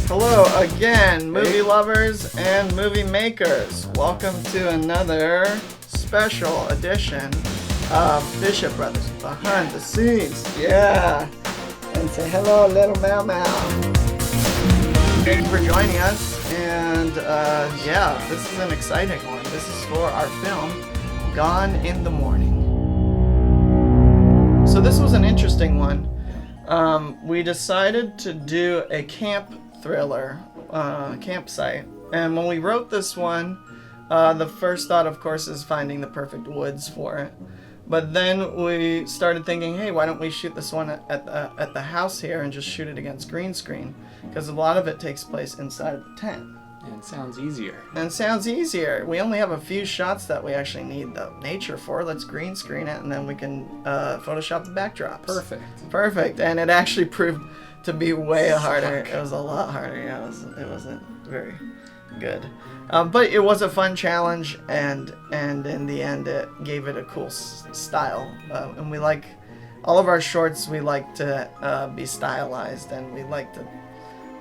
Hello again, movie lovers and movie makers. Welcome to another special edition of Bishop Brothers Behind the Scenes. Yeah. And say hello, little Mau Mau. Thank you for joining us. And yeah, this is an exciting one. This is for our film, Gone in the Morning. So this was an interesting one. We decided to do a camp thriller, campsite. And when we wrote this one, the first thought, of course, is finding the perfect woods for it. But then we started thinking, hey, why don't we shoot this one at the house here and just shoot it against green screen? Because a lot of it takes place inside of the tent. And it sounds easier. And it sounds easier. We only have a few shots that we actually need the nature for. Let's green screen it, and then we can Photoshop the backdrops. Perfect. And it actually proved to be way harder. It was a lot harder. Yeah, it wasn't very good. But it was a fun challenge, and in the end, it gave it a cool style. And we like all of our shorts. We like to be stylized, and we like to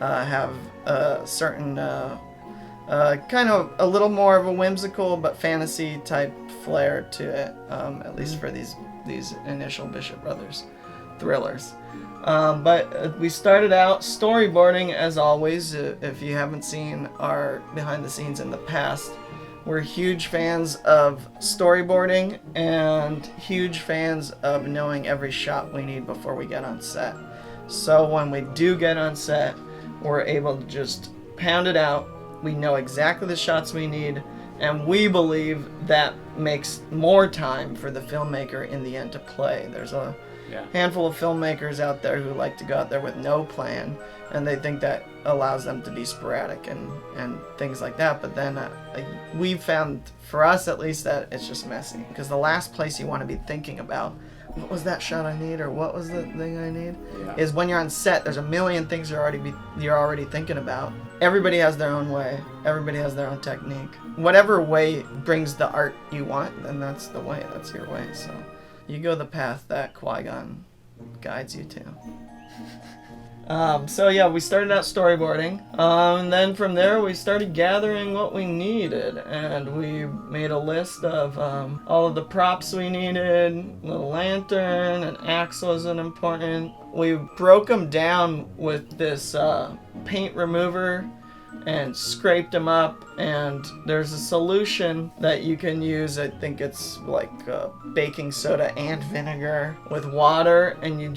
have a certain kind of a little more of a whimsical but fantasy type flair to it. At least for these initial Bishop Brothers thrillers. But we started out storyboarding as always. If you haven't seen our behind the scenes in the past, we're huge fans of storyboarding and huge fans of knowing every shot we need before we get on set. So when we do get on set, we're able to just pound it out. We know exactly the shots we need, and we believe that makes more time for the filmmaker in the end to play. There's a handful of filmmakers out there who like to go out there with no plan, and they think that allows them to be sporadic and things like that. But then we've found, for us at least, that it's just messy, because the last place you want to be thinking about what was that shot I need, or what was the thing I need, is when you're on set. There's a million things you're already thinking about. Everybody has their own way. Everybody has their own technique. Whatever way brings the art you want, then that's the way. That's your way. So you go the path that Qui-Gon guides you to. So yeah, we started out storyboarding, and then from there we started gathering what we needed, and we made a list of all of the props we needed. The lantern, an axe wasn't important. We broke them down with this paint remover and scraped them up, and there's a solution that you can use. I think it's like baking soda and vinegar with water, and you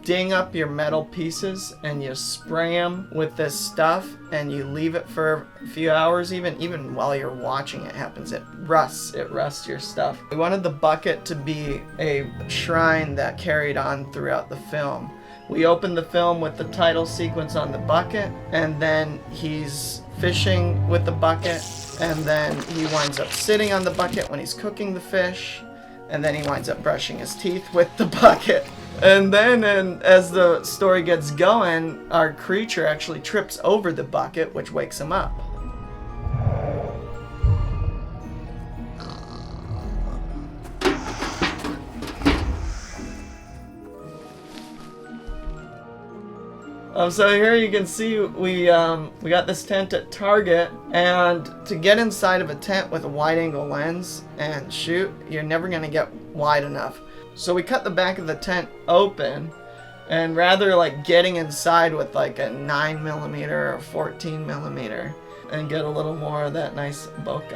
ding up your metal pieces and you spray them with this stuff, and you leave it for a few hours. Even while you're watching it happens, it rusts your stuff. We wanted the bucket to be a shrine that carried on throughout the film. We opened the film with the title sequence on the bucket, and then he's fishing with the bucket, and then he winds up sitting on the bucket when he's cooking the fish, and then he winds up brushing his teeth with the bucket. And then as the story gets going, our creature actually trips over the bucket, which wakes him up. So here you can see we got this tent at Target, and to get inside of a tent with a wide-angle lens and shoot, you're never going to get wide enough. So we cut the back of the tent open, and rather like getting inside with like a 9mm or 14mm and get a little more of that nice bokeh.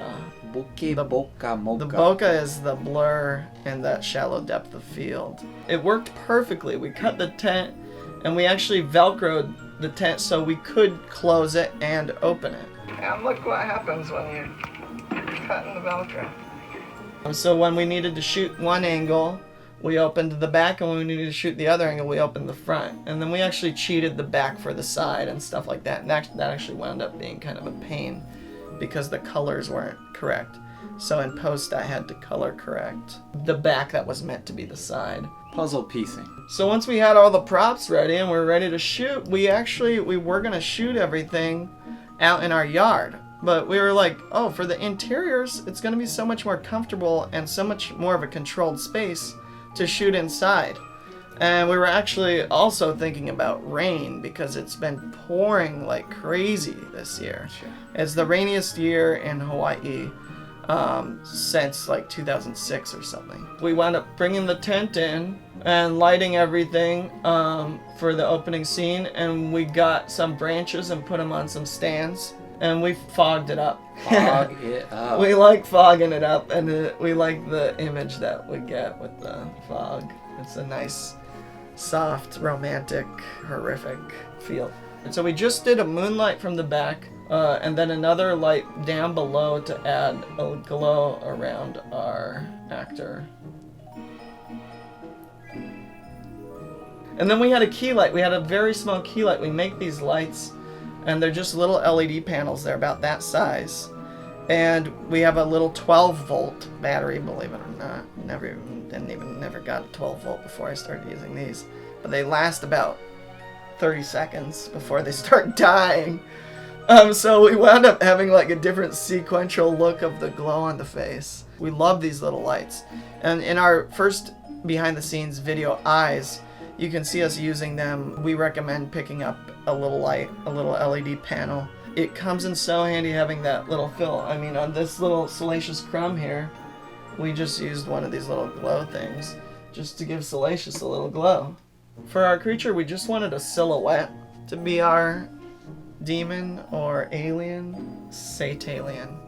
The bokeh. The bokeh is the blur and that shallow depth of field. It worked perfectly. We cut the tent, and we actually Velcroed the tent so we could close it and open it. And look what happens when you're cutting the Velcro. So when we needed to shoot one angle, we opened the back, and when we needed to shoot the other angle, we opened the front. And then we actually cheated the back for the side and stuff like that. And that actually wound up being kind of a pain because the colors weren't correct. So in post, I had to color correct the back that was meant to be the side. Puzzle piecing. So once we had all the props ready and we were ready to shoot, we were going to shoot everything out in our yard. But we were like, oh, for the interiors, it's going to be so much more comfortable and so much more of a controlled space to shoot inside. And we were actually also thinking about rain because it's been pouring like crazy this year. Sure. It's the rainiest year in Hawaii since like 2006 or something. We wound up bringing the tent in and lighting everything for the opening scene, and we got some branches and put them on some stands, and we fogged it up. Fog it up. We like fogging it up, and we like the image that we get with the fog. It's a nice, soft, romantic, horrific feel. And so we just did a moonlight from the back, and then another light down below to add a glow around our actor. And then we had a key light. We had a very small key light. We make these lights, and they're just little LED panels. They're about that size. And we have a little 12-volt battery, believe it or not. Never got a 12-volt before I started using these. But they last about 30 seconds before they start dying. So we wound up having like a different sequential look of the glow on the face. We love these little lights. And in our first behind-the-scenes video, Eyes, you can see us using them. We recommend picking up a little light, a little LED panel. It comes in so handy having that little fill. I mean, on this little Salacious Crumb here, we just used one of these little glow things just to give Salacious a little glow. For our creature, we just wanted a silhouette to be our demon or alien. Satan alien.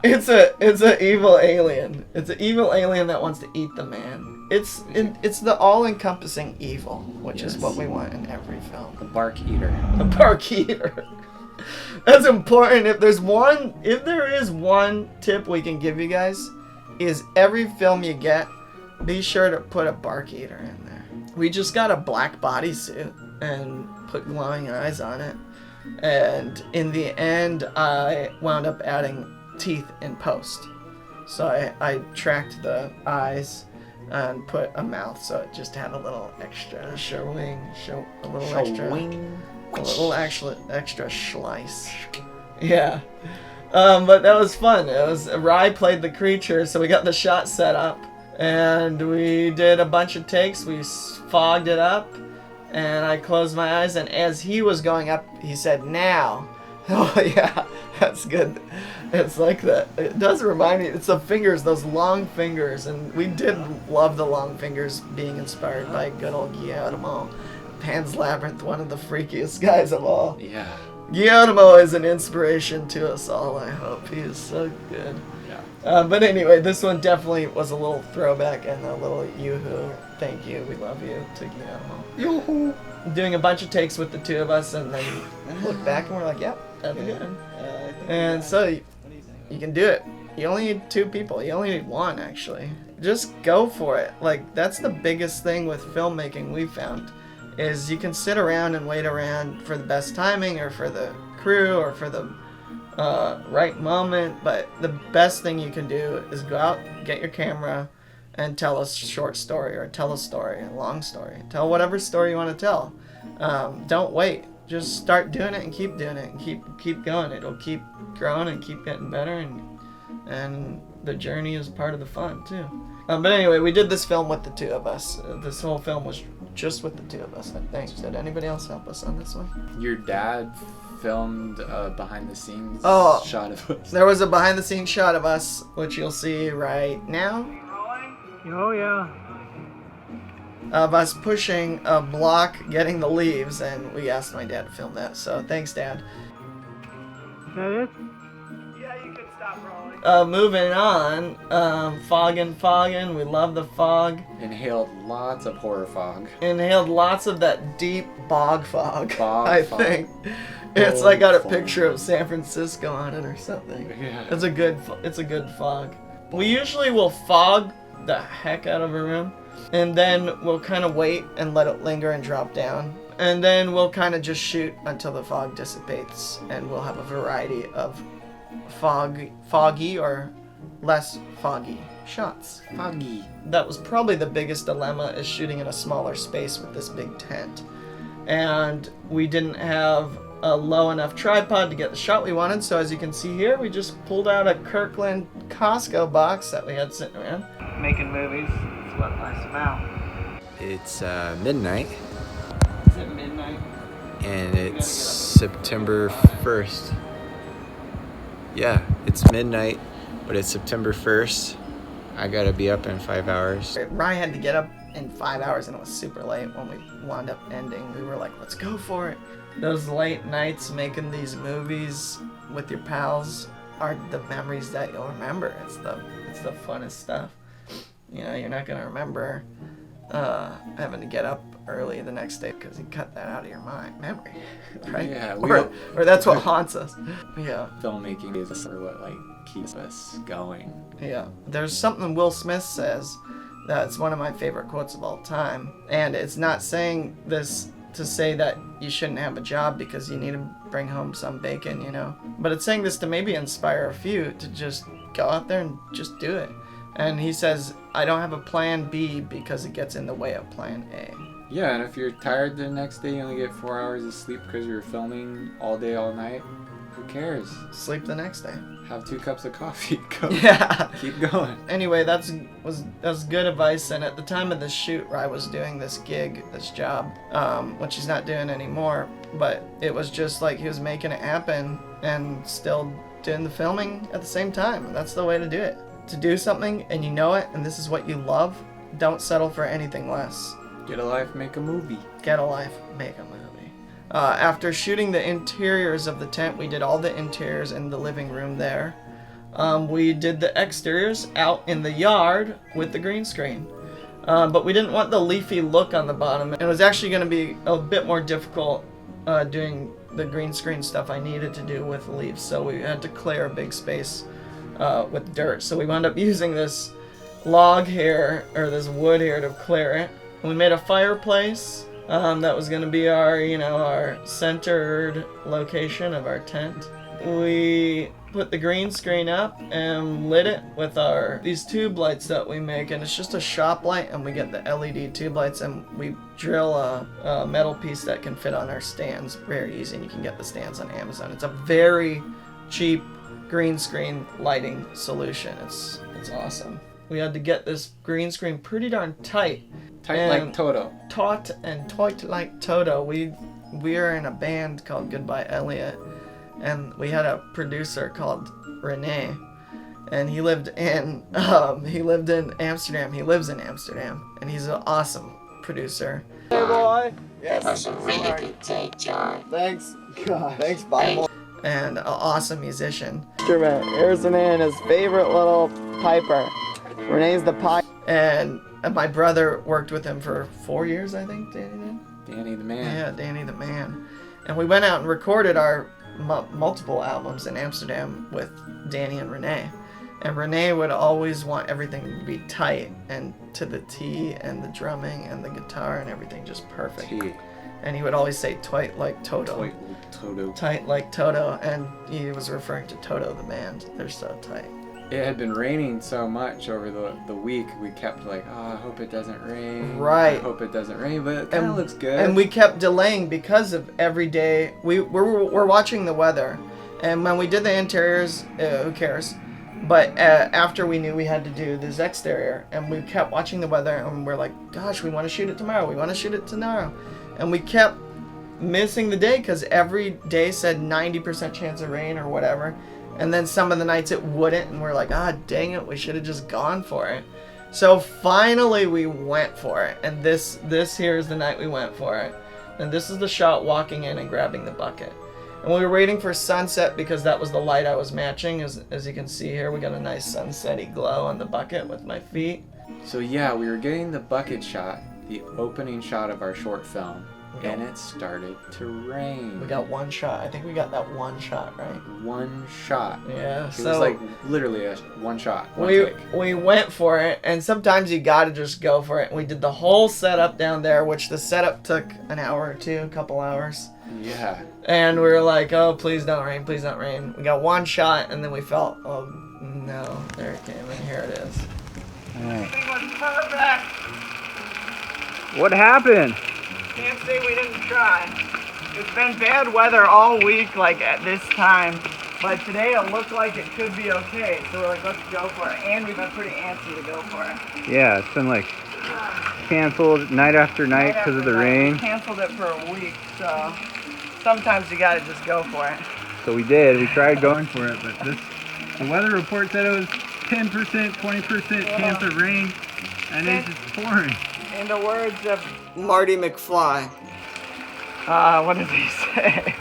It's a evil alien. It's an evil alien that wants to eat the man. It's the all-encompassing evil, which is what we want in every film. The bark eater. The bark eater. That's important. If there is one tip we can give you guys, is every film you get, be sure to put a bark eater in there. We just got a black bodysuit and put glowing eyes on it. And in the end, I wound up adding teeth in post. So I tracked the eyes and put a mouth, so it just had a little extra extra slice. Yeah. But that was fun. It was Rye played the creature, so we got the shot set up, and we did a bunch of takes. We fogged it up, and I closed my eyes, and as he was going up, he said, "Now." Oh yeah, that's good. It's like that. It does remind me. It's the fingers, those long fingers, and we did love the long fingers being inspired by good old Guillermo. Pan's Labyrinth, one of the freakiest guys of all. Yeah. Guillermo is an inspiration to us all, I hope. He is so good. Yeah. But anyway, this one definitely was a little throwback and a little yoo-hoo. Thank you, we love you, to Guillermo. Yoo-hoo. Doing a bunch of takes with the two of us, and then look back and we're like, yep, that's good. And so you can do it. You only need 2 people. You only need 1, actually. Just go for it. Like, that's the biggest thing with filmmaking we've found, is you can sit around and wait around for the best timing or for the crew or for the right moment, but the best thing you can do is go out, get your camera, and tell a short story or tell a story, a long story. Tell whatever story you want to tell. Don't wait. Just start doing it and keep doing it and keep going. It'll keep growing and keep getting better, and the journey is part of the fun too. But anyway, we did this film with the 2 of us. This whole film was just with the 2 of us, I think. Did anybody else help us on this one? Your dad filmed a behind-the-scenes shot of us. There was a behind-the-scenes shot of us, which you'll see right now. Oh yeah. Of us pushing a block, getting the leaves, and we asked my dad to film that. So thanks, Dad. That it? Yeah, you can stop rolling. Moving on, fogging. We love the fog. Inhaled lots of horror fog. Inhaled lots of that deep bog fog. I Fog. think it's like got a picture of San Francisco on it or something. Yeah. It's a good fog. We usually will fog the heck out of a room, and then we'll kind of wait and let it linger and drop down, and then we'll kind of just shoot until the fog dissipates, and we'll have a variety of foggy or less foggy shots. Foggy. That was probably the biggest dilemma, is shooting in a smaller space with this big tent, and we didn't have a low enough tripod to get the shot we wanted, so as you can see here, we just pulled out a Kirkland Costco box that we had sitting around. Making movies, what I smell. It's midnight, Is it midnight? and it's September 1st. Yeah, it's midnight, but it's September 1st. I gotta be up in 5 hours. Ryan had to get up in 5 hours, and it was super late when we wound up ending. We were like, let's go for it. Those late nights making these movies with your pals are the memories that you'll remember. It's the funnest stuff. You know, you're not gonna remember having to get up early the next day because you cut that out of your memory, right? Yeah, or that's what haunts us. Yeah. Filmmaking is what like keeps us going. Yeah. There's something Will Smith says that's one of my favorite quotes of all time, and it's not saying this to say that you shouldn't have a job because you need to bring home some bacon, you know, but it's saying this to maybe inspire a few to just go out there and just do it. And he says, I don't have a plan B because it gets in the way of plan A. Yeah, and if you're tired the next day, you only get 4 hours of sleep because you're filming all day, all night, who cares? Sleep the next day. Have 2 cups of coffee. Go. Yeah. Keep going. Anyway, that was good advice. And at the time of the shoot, where I was doing this gig, this job, which he's not doing anymore, but it was just like he was making it happen and still doing the filming at the same time. And that's the way to do it. To do something and you know it, and this is what you love, don't settle for anything less. Get a life, make a movie. Get a life, make a movie. After shooting the interiors of the tent, we did all the interiors in the living room there. We did the exteriors out in the yard with the green screen. But we didn't want the leafy look on the bottom. It was actually going to be a bit more difficult doing the green screen stuff I needed to do with leaves, so we had to clear a big space with dirt. So we wound up using this log here, or this wood here, to clear it. And we made a fireplace that was going to be our centered location of our tent. We put the green screen up and lit it with these tube lights that we make, and it's just a shop light, and we get the LED tube lights, and we drill a metal piece that can fit on our stands very easy, and you can get the stands on Amazon. It's a very cheap green screen lighting solution. It's awesome. We had to get this green screen pretty darn tight. Tight like Toto. Taut and tight like Toto. We are in a band called Goodbye Elliot, and we had a producer called Renee, and he lived in Amsterdam. He lives in Amsterdam, and he's an awesome producer. Hey boy. Yes. That's a really good take, John. Thanks. God. Thanks, Bible. And an awesome musician. Here's Renee and his favorite little piper. Renee's the pipe. And my brother worked with him for 4 years, I think, Danny did? Danny the Man. Yeah, Danny the Man. And we went out and recorded our multiple albums in Amsterdam with Danny and Renee. And Renee would always want everything to be tight and to the T, and the drumming and the guitar and everything just perfect. T. And he would always say tight like Toto. Tight like Toto. Tight like Toto, and he was referring to Toto the band. They're so tight. It had been raining so much over the week, we kept like, I hope it doesn't rain. Right. I hope it doesn't rain, but it kind of looks good. And we kept delaying because of every day. We're watching the weather, and when we did the interiors, who cares? But after we knew we had to do this exterior, and we kept watching the weather, and we're like, gosh, we want to shoot it tomorrow. We want to shoot it tomorrow. And we kept missing the day because every day said 90% chance of rain or whatever. And then some of the nights it wouldn't, and we're like, dang it, we should have just gone for it. So finally we went for it, and this here is the night we went for it. And this is the shot walking in and grabbing the bucket. And we were waiting for sunset because that was the light I was matching. As you can see here, we got a nice sunsetty glow on the bucket with my feet. So yeah, we were getting the bucket shot, the opening shot of our short film. And it started to rain. We got one shot. I think we got that one shot, right? One shot. Yeah. It was like literally one shot. We went for it, and sometimes you gotta just go for it. And we did the whole setup down there, which the setup took an hour or two, a couple hours. Yeah. And we were like, oh, please don't rain, please don't rain. We got one shot, and then we felt, oh no, there it came, and here it is. All right. Everything was perfect. What happened? Can't say we didn't try. It's been bad weather all week, like at this time. But today it looked like it could be okay, so we're like, let's go for it. And we've been pretty antsy to go for it. Yeah, it's been like canceled night after night because of the rain. We canceled it for a week, so sometimes you gotta just go for it. So we did. We tried going for it, but the weather report said it was 10%, 20% chance of rain, and it's just pouring. In the words of Marty McFly, what does he say?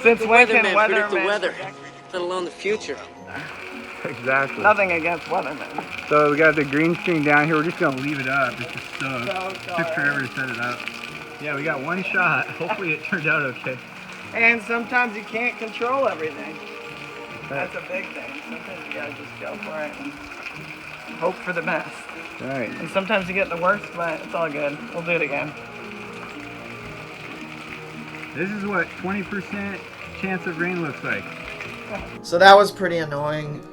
Since when can weathermen predict the weather, let alone the future? Exactly. Nothing against weathermen. So we got the green screen down here. We're just gonna leave it up. It's just took forever to set it up. Yeah, we got one shot. Hopefully it turned out okay. And sometimes you can't control everything. That's a big thing. Sometimes you gotta just go for it and hope for the best. All right. And sometimes you get the worst, but it's all good. We'll do it again. This is what 20% chance of rain looks like. So that was pretty annoying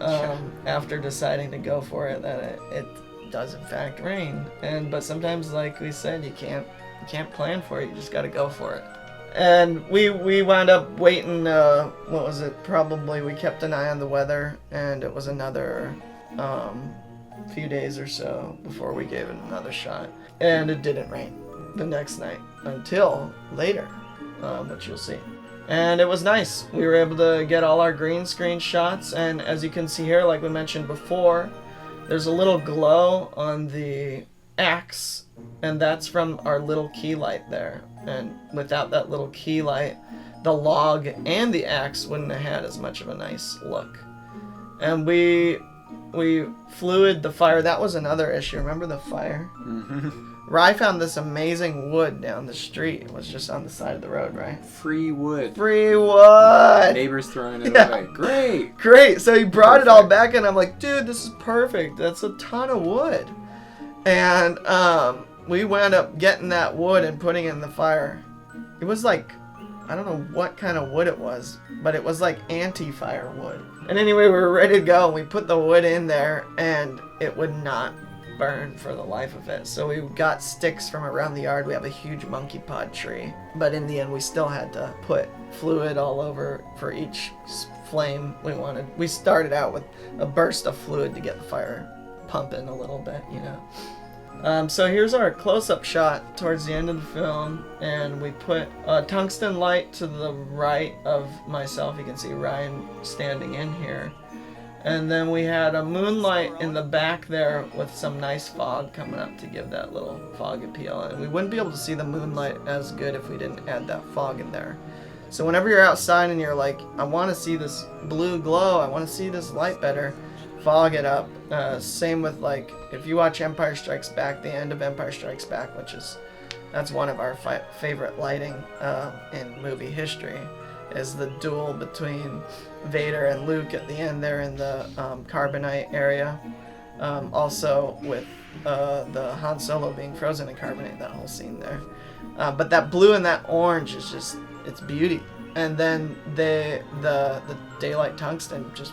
after deciding to go for it, that it does in fact rain. But sometimes, like we said, you can't plan for it. You just got to go for it. And we wound up waiting. What was it? Probably we kept an eye on the weather, and it was another few days or so before we gave it another shot. And it didn't rain the next night until later, which you'll see. And it was nice. We were able to get all our green screen shots, and as you can see here, like we mentioned before, there's a little glow on the axe, and that's from our little key light there. And without that little key light, the log and the axe wouldn't have had as much of a nice look. And we fluid the fire. That was another issue. Remember the fire? Mm-hmm. Rye found this amazing wood down the street. It was just on the side of the road, right? Free wood. Free wood! Neighbors throwing it away. Great! Great! So he brought it all back, and I'm like, dude, this is perfect. That's a ton of wood. And we wound up getting that wood and putting it in the fire. It was like, I don't know what kind of wood it was, but it was like anti-fire wood. And anyway, we were ready to go, and we put the wood in there, and it would not burn for the life of it. So we got sticks from around the yard. We have a huge monkey pod tree, but in the end we still had to put fluid all over for each flame we wanted. We started out with a burst of fluid to get the fire pumping a little bit, you know. So here's our close-up shot towards the end of the film, and we put a tungsten light to the right of myself. You can see Ryan standing in here. And then we had a moonlight in the back there with some nice fog coming up to give that little fog appeal. And we wouldn't be able to see the moonlight as good if we didn't add that fog in there. So whenever you're outside and you're like, I want to see this blue glow, I want to see this light better, fog it up. Same with, like, if you watch Empire Strikes Back, the end of Empire Strikes Back, that's one of our favorite lighting in movie history, is the duel between Vader and Luke at the end there in the carbonite area. Also with the Han Solo being frozen in carbonite, that whole scene there. But that blue and that orange is just, it's beauty. And then the daylight tungsten just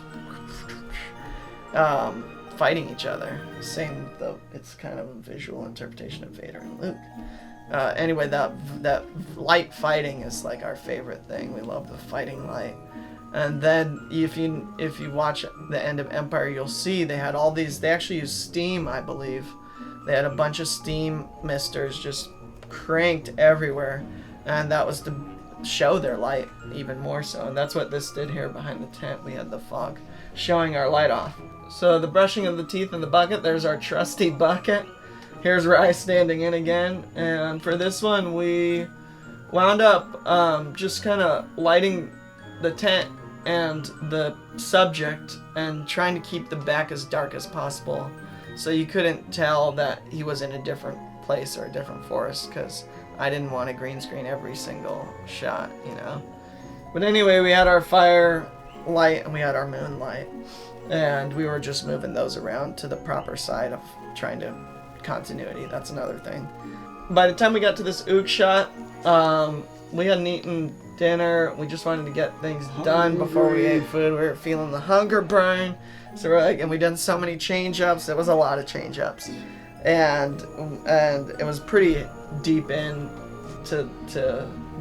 fighting each other. Same though, it's kind of a visual interpretation of Vader and Luke. Anyway, that light fighting is like our favorite thing. We love the fighting light. And then if you watch the end of Empire, you'll see they had all these. They actually used steam, I believe. They had a bunch of steam misters just cranked everywhere, and that was to show their light even more so. And that's what this did here behind the tent. We had the fog showing our light off. So the brushing of the teeth in the bucket. There's our trusty bucket. Here's Rye standing in again. And for this one, we wound up just kind of lighting the tent and the subject and trying to keep the back as dark as possible, so you couldn't tell that he was in a different place or a different forest, because I didn't want to green screen every single shot, you know. But anyway, we had our fire light and we had our moonlight, and we were just moving those around to the proper side of trying to continuity. That's another thing. By the time we got to this ook shot, we hadn't eaten dinner. We just wanted to get things done before we ate food. We were feeling the hunger burn. So we're like, and we done so many change-ups. It was a lot of change-ups. And it was pretty deep in to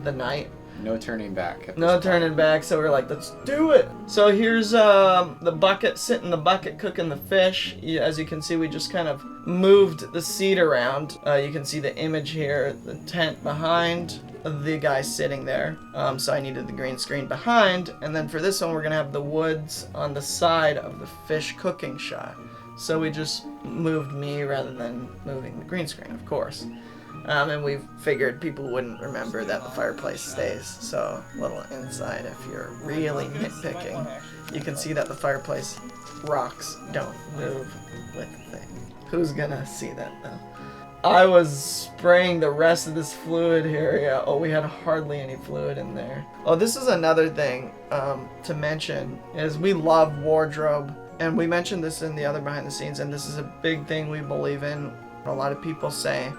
the night. No turning back. At No this turning point. back, so we're like, let's do it. So here's the bucket, sitting in the bucket cooking the fish. As you can see, we just kind of moved the seat around. You can see the image here, the tent behind the guy sitting there. So I needed the green screen behind. And then for this one, we're going to have the woods on the side of the fish cooking shot. So we just moved me rather than moving the green screen, of course. And we figured people wouldn't remember that the fireplace stays. So, little insight, if you're really nitpicking, you can see that the fireplace rocks don't move with the thing. Who's gonna see that though? I was spraying the rest of this fluid here. Yeah. Oh, we had hardly any fluid in there. Oh, this is another thing to mention, is we love wardrobe. And we mentioned this in the other behind the scenes, and this is a big thing we believe in. A lot of people say,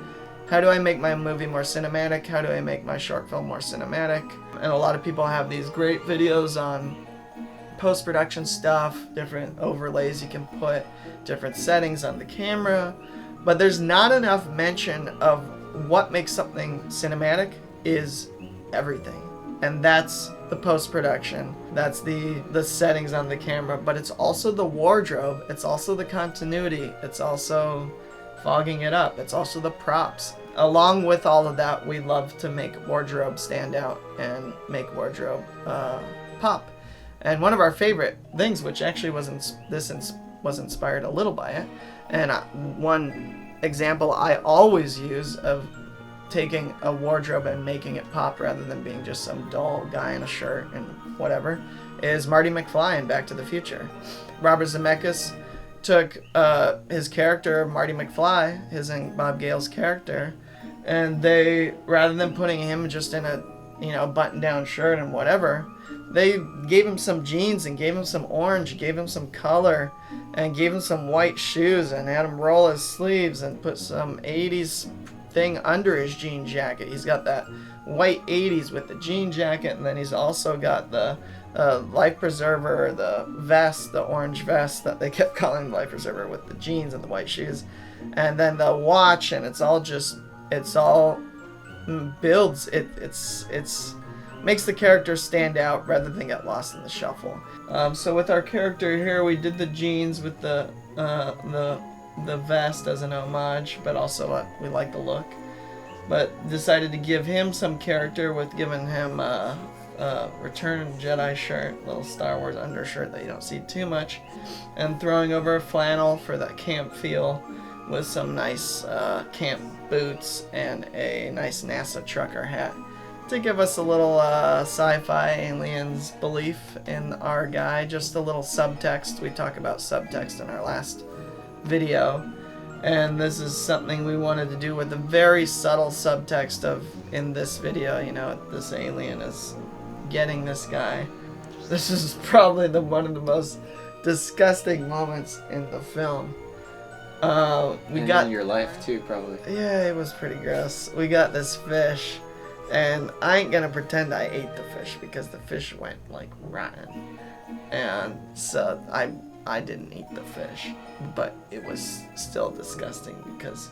how do I make my movie more cinematic? How do I make my short film more cinematic? And a lot of people have these great videos on post-production stuff, different overlays you can put, different settings on the camera. But there's not enough mention of what makes something cinematic is everything. And that's the post-production. That's the settings on the camera. But it's also the wardrobe. It's also the continuity. It's also fogging it up. It's also the props. Along with all of that, we love to make wardrobe stand out and make wardrobe pop. And one of our favorite things, which actually was inspired a little by it, and one example I always use of taking a wardrobe and making it pop rather than being just some dull guy in a shirt and whatever, is Marty McFly in Back to the Future. Robert Zemeckis took his character, Marty McFly, his and Bob Gale's character, and they, rather than putting him just in a, button-down shirt and whatever, they gave him some jeans and gave him some orange, gave him some color, and gave him some white shoes and had him roll his sleeves and put some 80s thing under his jean jacket. He's got that white 80s with the jean jacket, and then he's also got the life preserver, the vest, the orange vest that they kept calling life preserver, with the jeans and the white shoes, and then the watch, and it's all builds it's makes the character stand out rather than get lost in the shuffle. So with our character here, we did the jeans with the vest as an homage, but also we like the look, but decided to give him some character with giving him Return of the Jedi shirt, little Star Wars undershirt that you don't see too much, and throwing over a flannel for that camp feel with some nice camp boots and a nice NASA trucker hat to give us a little sci-fi aliens belief in our guy. Just a little subtext. We talk about subtext in our last video, and this is something we wanted to do with a very subtle subtext of, in this video, this alien is getting this guy. This is probably one of the most disgusting moments in the film. In your life too, probably. Yeah, it was pretty gross. We got this fish, and I ain't gonna pretend I ate the fish because the fish went like rotten, and so I didn't eat the fish, but it was still disgusting because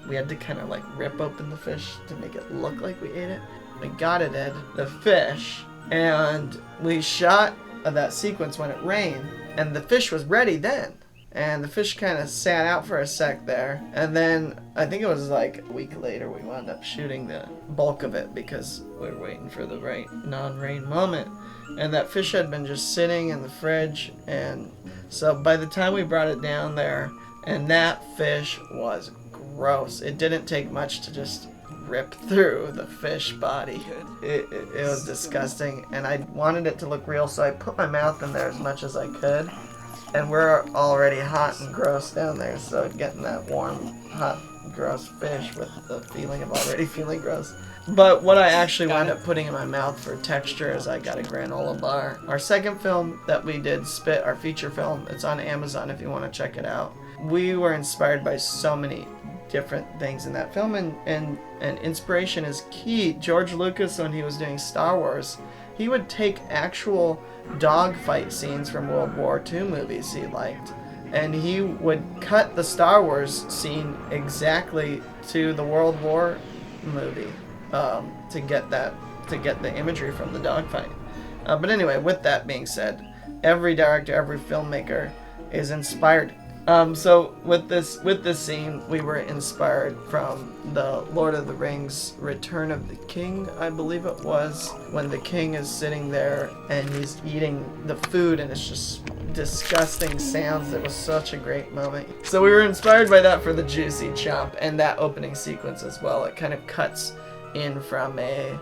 we had to kind of like rip open the fish to make it look like we ate it. We got it in the fish, and we shot that sequence when it rained, and the fish was ready then. And the fish kind of sat out for a sec there. And then I think it was like a week later we wound up shooting the bulk of it because we were waiting for the right non-rain moment. And that fish had been just sitting in the fridge. And so by the time we brought it down there, and that fish was gross. It didn't take much to just rip through the fish body. It was disgusting. And I wanted it to look real, so I put my mouth in there as much as I could. And we're already hot and gross down there, so getting that warm, hot, gross fish with the feeling of already feeling gross. But what I actually wound up putting in my mouth for texture is I got a granola bar. Our second film that we did, Spit, our feature film, it's on Amazon if you want to check it out. We were inspired by so many different things in that film, and inspiration is key. George Lucas, when he was doing Star Wars, he would take actual dogfight scenes from World War II movies he liked, and he would cut the Star Wars scene exactly to the World War movie to get that to get the imagery from the dogfight. But anyway, with that being said, every director, every filmmaker is inspired. So with this scene, we were inspired from the Lord of the Rings Return of the King, I believe it was, when the king is sitting there and he's eating the food and it's just disgusting sounds. It was such a great moment. So we were inspired by that for the juicy chomp and that opening sequence as well. It kind of cuts in from a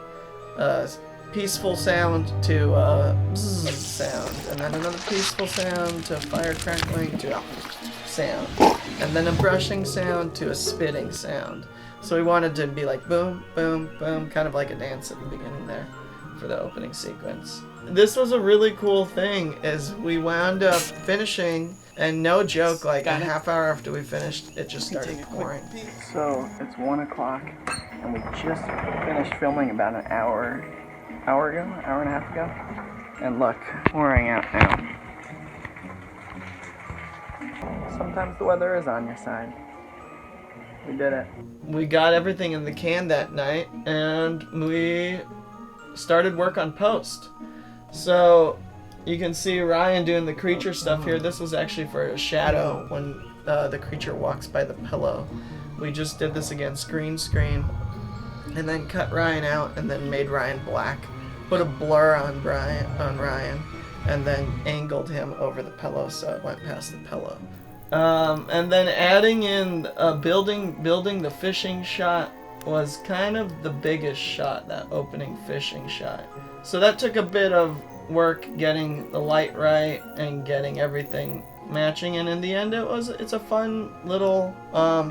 peaceful sound to a bzzz sound, and then another peaceful sound to fire crackling to a sound, and then a brushing sound to a spitting sound. So we wanted to be like boom, boom, boom, kind of like a dance at the beginning there for the opening sequence. This was a really cool thing, is we wound up finishing, and no joke, like a half hour after we finished, it just started pouring. So it's 1 o'clock, and we just finished filming about an hour and a half ago, and look, pouring out now. Sometimes the weather is on your side. We did it. We got everything in the can that night, and we started work on post. So you can see Ryan doing the creature stuff here. This was actually for a shadow when the creature walks by the pillow. We just did this again, screen, and then cut Ryan out, and then made Ryan black. Put a blur on Ryan, and then angled him over the pillow so it went past the pillow. And then adding in building the fishing shot was kind of the biggest shot, that opening fishing shot. So that took a bit of work getting the light right and getting everything matching, and in the end it's a fun little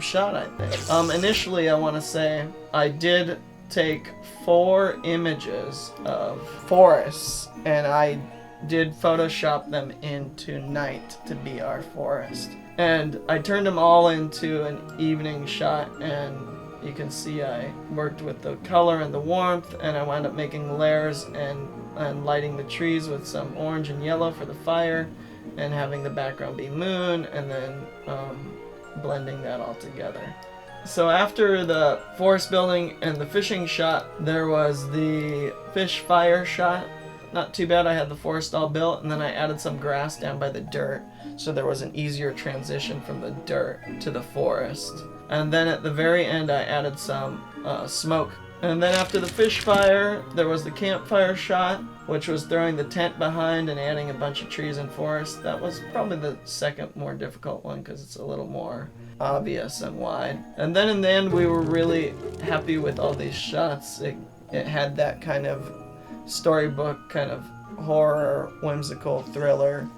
shot, I think. Initially, I want to say I did take 4 images of forests, and I did Photoshop them into night to be our forest. And I turned them all into an evening shot, and you can see I worked with the color and the warmth, and I wound up making layers and lighting the trees with some orange and yellow for the fire, and having the background be moon, and then blending that all together. So after the forest building and the fishing shot, there was the fish fire shot. Not too bad. I had the forest all built, and then I added some grass down by the dirt, so there was an easier transition from the dirt to the forest. And then at the very end, I added some smoke. And then after the fish fire, there was the campfire shot, which was throwing the tent behind and adding a bunch of trees and forest. That was probably the second more difficult one because it's a little more obvious and wide. And then in the end, we were really happy with all these shots. It had that kind of storybook, kind of horror, whimsical thriller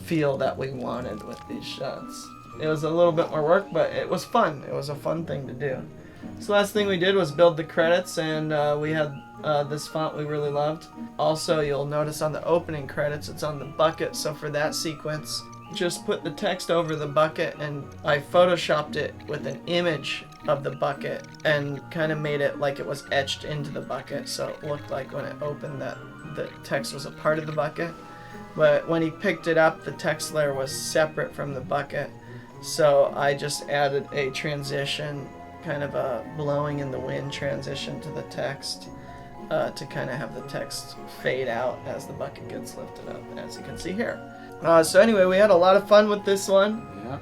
feel that we wanted with these shots. It was a little bit more work, but it was fun. It was a fun thing to do. So last thing we did was build the credits, and we had this font we really loved. Also, you'll notice on the opening credits, it's on the bucket, so for that sequence, just put the text over the bucket, and I photoshopped it with an image of the bucket and kind of made it like it was etched into the bucket, so it looked like when it opened that the text was a part of the bucket. But when he picked it up, the text layer was separate from the bucket, so I just added a transition, kind of a blowing in the wind transition to the text, to kind of have the text fade out as the bucket gets lifted up, as you can see here. So anyway, we had a lot of fun with this one. Yeah.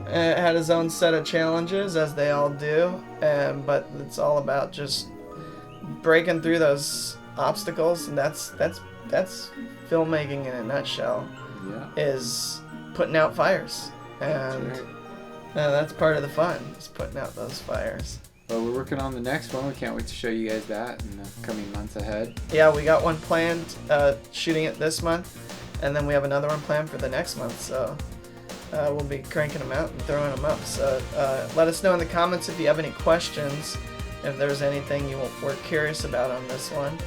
It had its own set of challenges, as they all do, but it's all about just breaking through those obstacles, and that's filmmaking in a nutshell. Yeah. Is putting out fires, and that's part of the fun, is putting out those fires. Well, we're working on the next one. We can't wait to show you guys that in the coming months ahead. Yeah, we got one planned, shooting it this month, and then we have another one planned for the next month, so we'll be cranking them out and throwing them up. So let us know in the comments if you have any questions, if there's anything you were curious about on this one.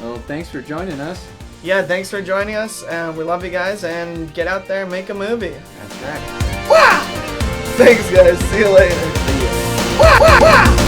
Well, thanks for joining us. Yeah, thanks for joining us, and we love you guys, and get out there and make a movie. That's right. Wow! Thanks, guys. See you later. See ya. Wow!